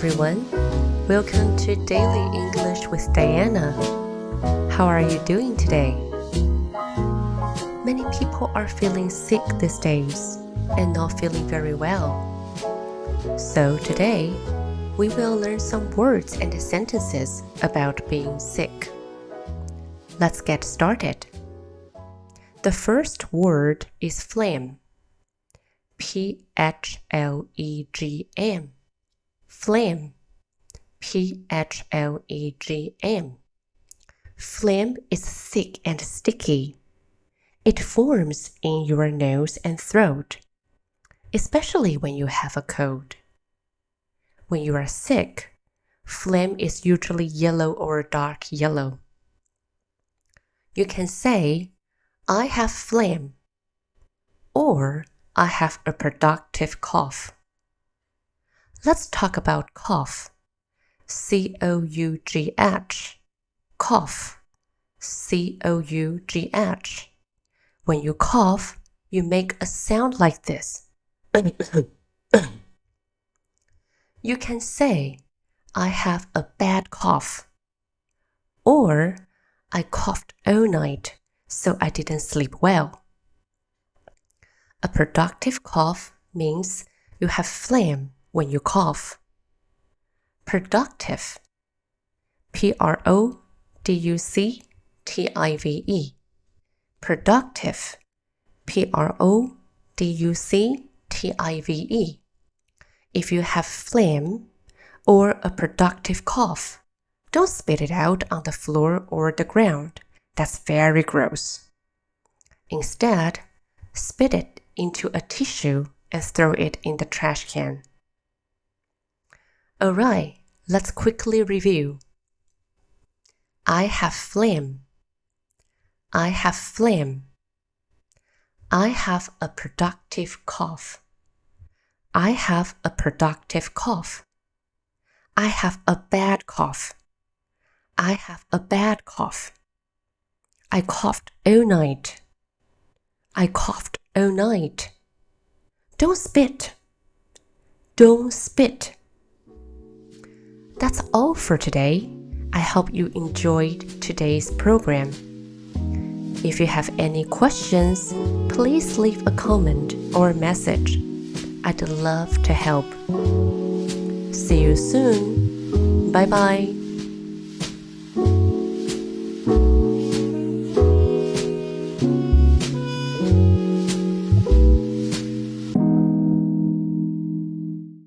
everyone. Welcome to Daily English with Diana. How are you doing today? Many people are feeling sick these days and not feeling very well. So today, we will learn some words and sentences about being sick. Let's get started. The first word is phlegm. P-H-L-E-G-M. Phlegm. P-H-L-E-G-M. Phlegm is thick and sticky. It forms in your nose and throat, especially when you have a cold. When you are sick, phlegm is usually yellow or dark yellow. You can say, I have phlegm, or I have a productive cough. Let's talk about cough. C-O-U-G-H. Cough. C-O-U-G-H. When you cough, you make a sound like this. You can say, I have a bad cough, or I coughed all night, so I didn't sleep well. A productive cough means you have phlegm when you cough. Productive. P-R-O-D-U-C-T-I-V-E. Productive. P-R-O-D-U-C-T-I-V-E. If you have phlegm or a productive cough, don't spit it out on the floor or the ground. That's very gross. Instead, spit it into a tissue and throw it in the trash can. Alright, let's quickly review. I have phlegm. I have phlegm. I have a productive cough. I have a productive cough. I have a bad cough. I have a bad cough. I coughed all night. I coughed all night. Don't spit. Don't spit. That's all for today. I hope you enjoyed today's program. If you have any questions, please leave a comment or message. I'd love to help. See you soon. Bye-bye.